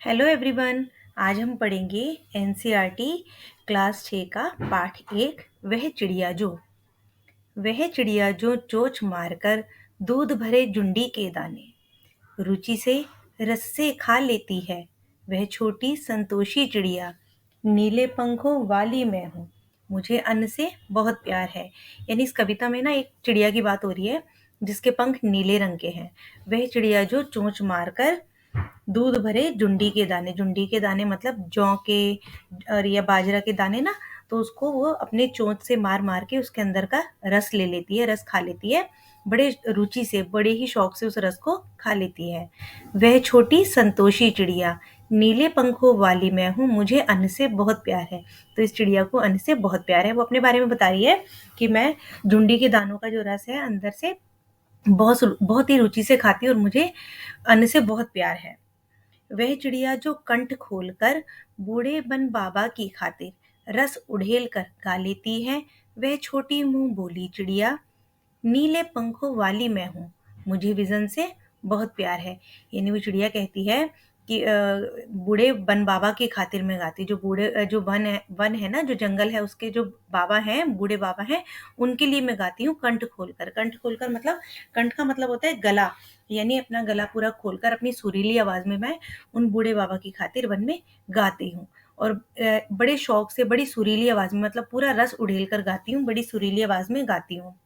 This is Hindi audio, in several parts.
Hello everyone. आज हम पढ़ेंगे एनसीईआरटी क्लास 6 का पाठ 1 वह चिड़िया जो चोंच मारकर दूध भरे जुंडी के दाने रुचि से रस से खा लेती है। वह छोटी संतोषी चिड़िया नीले पंखों वाली मैं हूँ, मुझे अन्न से बहुत प्यार है। यानी इस कविता में ना एक चिड़िया की बात हो रही है जिसके पंख नीले रंग के हैं। वह चिड़िया जो चोंच मारकर दूध भरे जुंडी के दाने मतलब जौ के और या बाजरा के दाने ना, तो उसको वो अपने चोंच से मार मार के उसके अंदर का रस ले लेती है, रस खा लेती है। बड़े रुचि से, बड़े ही शौक से उस रस को खा लेती है। वह छोटी संतोषी चिड़िया नीले पंखों वाली मैं हूँ, मुझे अन्न से बहुत प्यार है। तो इस चिड़िया को अन्न से बहुत प्यार है। वो अपने बारे में बता रही है कि मैं जुंडी के दानों का जो रस है अंदर से बहुत बहुत ही रुचि से खाती हूँ और मुझे अन्न से बहुत प्यार है। वह चिड़िया जो कंठ खोलकर बूढ़े बन बाबा की खातिर रस उड़ेल कर गा लेती है, वह छोटी मुंह बोली चिड़िया नीले पंखों वाली मैं हूँ, मुझे विजन से बहुत प्यार है। यानी वो चिड़िया कहती है कि बूढ़े वन बाबा की खातिर मैं गाती, जो जो वन है ना, जो जंगल है, उसके जो बाबा हैं, बूढ़े बाबा हैं, उनके लिए मैं गाती हूँ कंठ खोलकर। कंठ खोलकर मतलब, कंठ का मतलब होता है गला, यानी अपना गला पूरा खोलकर अपनी सुरीली आवाज में मैं उन बूढ़े बाबा की खातिर वन में गाती हूँ। और बड़े शौक से, बड़ी सुरीली आवाज में, मतलब पूरा रस उड़ेल कर गाती हूँ, बड़ी सुरीली आवाज में गाती हूँ।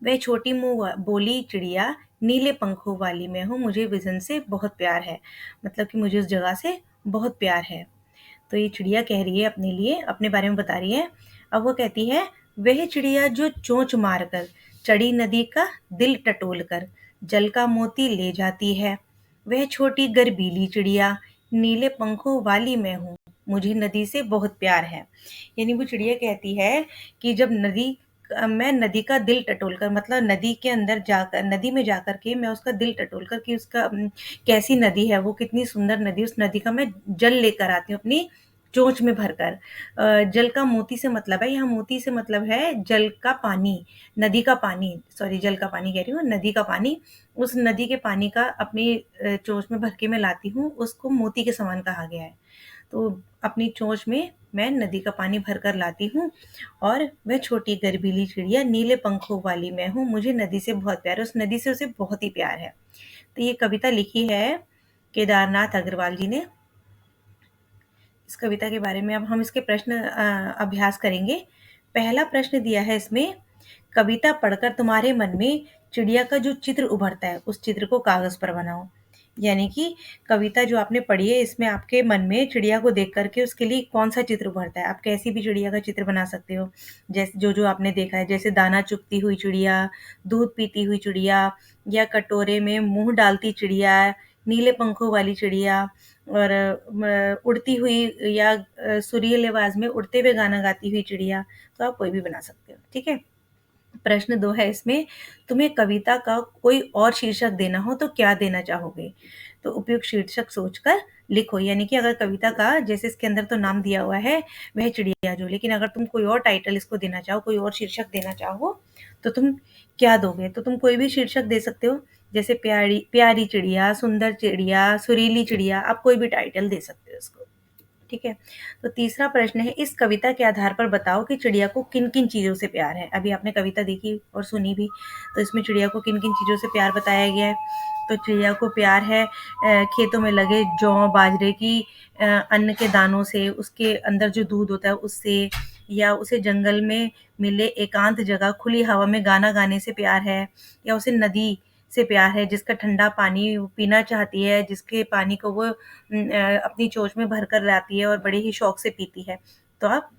वह छोटी मुँह बोली चिड़िया नीले पंखों वाली मैं हूँ, मुझे विजन से बहुत प्यार है। मतलब कि मुझे उस जगह से बहुत प्यार है। तो ये चिड़िया कह रही है अपने लिए, अपने बारे में बता रही है। अब वो कहती है वह चिड़िया जो चोंच मारकर चढ़ी नदी का दिल टटोल कर जल का मोती ले जाती है, वह छोटी गर्बीली चिड़िया नीले पंखों वाली मैं हूँ, मुझे नदी से बहुत प्यार है। यानी वो चिड़िया कहती है कि जब मैं नदी का दिल टटोल कर, मतलब नदी के अंदर जाकर, नदी में जाकर के मैं उसका दिल टटोल कर कि उसका कैसी नदी है वो, कितनी सुंदर नदी, उस नदी का मैं जल लेकर आती हूँ अपनी चोंच में भरकर। जल का मोती से मतलब है, यहाँ मोती से मतलब है जल का पानी, नदी का पानी, सॉरी जल का पानी कह रही हूँ, नदी का पानी। उस नदी के पानी का अपनी चोंच में भर के मैं लाती हूँ, उसको मोती के समान कहा गया है। तो अपनी चोंच में मैं नदी का पानी भर कर लाती हूँ और वह छोटी गर्वीली चिड़िया नीले पंखों वाली मैं हूँ, मुझे नदी से बहुत प्यार है। उस नदी से उसे बहुत ही प्यार है। तो ये कविता लिखी है केदारनाथ अग्रवाल जी ने। इस कविता के बारे में अब हम इसके प्रश्न अभ्यास करेंगे। पहला प्रश्न दिया है इसमें, कविता पढ़कर तुम्हारे मन में चिड़िया का जो चित्र उभरता है उस चित्र को कागज पर बनाओ। यानी कि कविता जो आपने पढ़ी है इसमें आपके मन में चिड़िया को देख करके उसके लिए कौन सा चित्र उभरता है। आप कैसी भी चिड़िया का चित्र बना सकते हो, जैसे जो जो आपने देखा है, जैसे दाना चुगती हुई चिड़िया, दूध पीती हुई चिड़िया, या कटोरे में मुंह डालती चिड़िया, नीले पंखों वाली चिड़िया, और उड़ती हुई या सुरीली आवाज में उड़ते हुए गाना गाती हुई चिड़िया। तो आप कोई भी बना सकते हो। ठीक है। प्रश्न 2 है इसमें, तुम्हें कविता का कोई और शीर्षक देना हो तो क्या देना चाहोगे? तो उपयुक्त शीर्षक सोचकर लिखो। यानी कि अगर कविता का, जैसे इसके अंदर तो नाम दिया हुआ है वह चिड़िया जो, लेकिन अगर तुम कोई और टाइटल इसको देना चाहो, कोई और शीर्षक देना चाहो, तो तुम क्या दोगे? तो तुम कोई भी शीर्षक दे सकते हो, जैसे प्यारी प्यारी चिड़िया, सुंदर चिड़िया, सुरीली चिड़िया, आप कोई भी टाइटल दे सकते हो इसको। ठीक है। तो तीसरा प्रश्न है, इस कविता के आधार पर बताओ कि चिड़िया को किन किन चीज़ों से प्यार है। अभी आपने कविता देखी और सुनी भी, तो इसमें चिड़िया को किन किन चीज़ों से प्यार बताया गया है। तो चिड़िया को प्यार है खेतों में लगे जौ बाजरे की अन्न के दानों से, उसके अंदर जो दूध होता है उससे, या उसे जंगल में मिले एकांत जगह खुली हवा में गाना गाने से प्यार है, या उसे नदी से प्यार है जिसका ठंडा पानी वो पीना चाहती है, जिसके पानी को वो अपनी चोंच में भर कर लाती है और बड़े ही शौक से पीती है। तो आप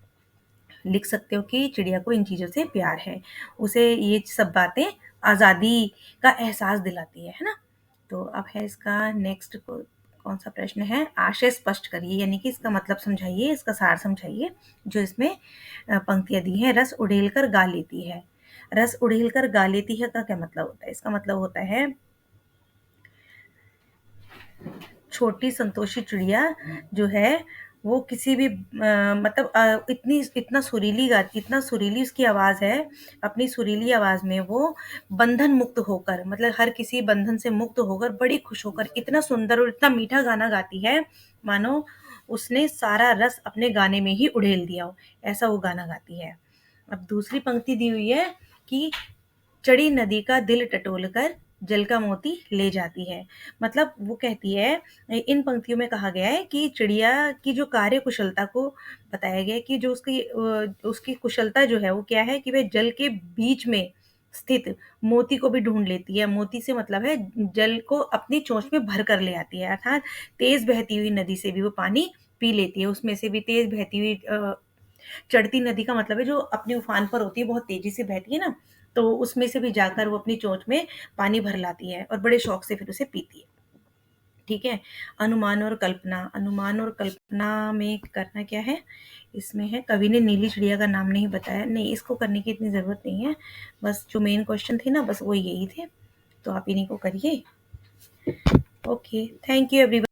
लिख सकते हो कि चिड़िया को इन चीज़ों से प्यार है। उसे ये सब बातें आज़ादी का एहसास दिलाती है ना? तो अब है इसका नेक्स्ट कौन सा प्रश्न है, आशय स्पष्ट करिए। यानी कि इसका मतलब समझाइए, इसका सार समझाइए। जो इसमें पंक्तियाँ दी हैं, रस उड़ेल कर गा लेती है। रस उड़ेल कर गा लेती है का क्या मतलब होता है? इसका मतलब होता है छोटी संतोषी चिड़िया जो है वो किसी भी मतलब इतना सुरीली उसकी आवाज़ है। अपनी सुरीली आवाज़ में वो बंधन मुक्त होकर, मतलब हर किसी बंधन से मुक्त होकर बड़ी खुश होकर इतना सुंदर और इतना मीठा गाना गाती है, मानो उसने सारा रस अपने गाने में ही उड़ेल दिया हो, ऐसा वो गाना गाती है। अब दूसरी पंक्ति दी हुई है कि चढ़ी नदी का दिल टटोल कर जल का मोती ले जाती है। मतलब वो कहती है, इन पंक्तियों में कहा गया है कि चिड़िया की जो कार्य कुशलता को बताया गया है कि जो उसकी कुशलता जो है वो क्या है कि वह जल के बीच में स्थित मोती को भी ढूंढ लेती है। मोती से मतलब है जल को अपनी चोंच में भर कर ले आती है, अर्थात तेज बहती हुई नदी से भी वो पानी पी लेती है। उसमें से भी तेज बहती हुई चढ़ती नदी का मतलब है जो अपने उफान पर होती है, बहुत तेजी से बहती है ना, तो उसमें से भी जाकर वो अपनी चोंच में पानी भर लाती है और बड़े शौक से फिर उसे पीती है। ठीक है। अनुमान और कल्पना में करना क्या है, इसमें है कवि ने नीली चिड़िया का नाम नहीं बताया, नहीं इसको करने की इतनी ज़रूरत नहीं है, बस जो मेन क्वेश्चन थे ना बस वो यही थे, तो आप इन्हीं को करिए। Okay, thank you everyone.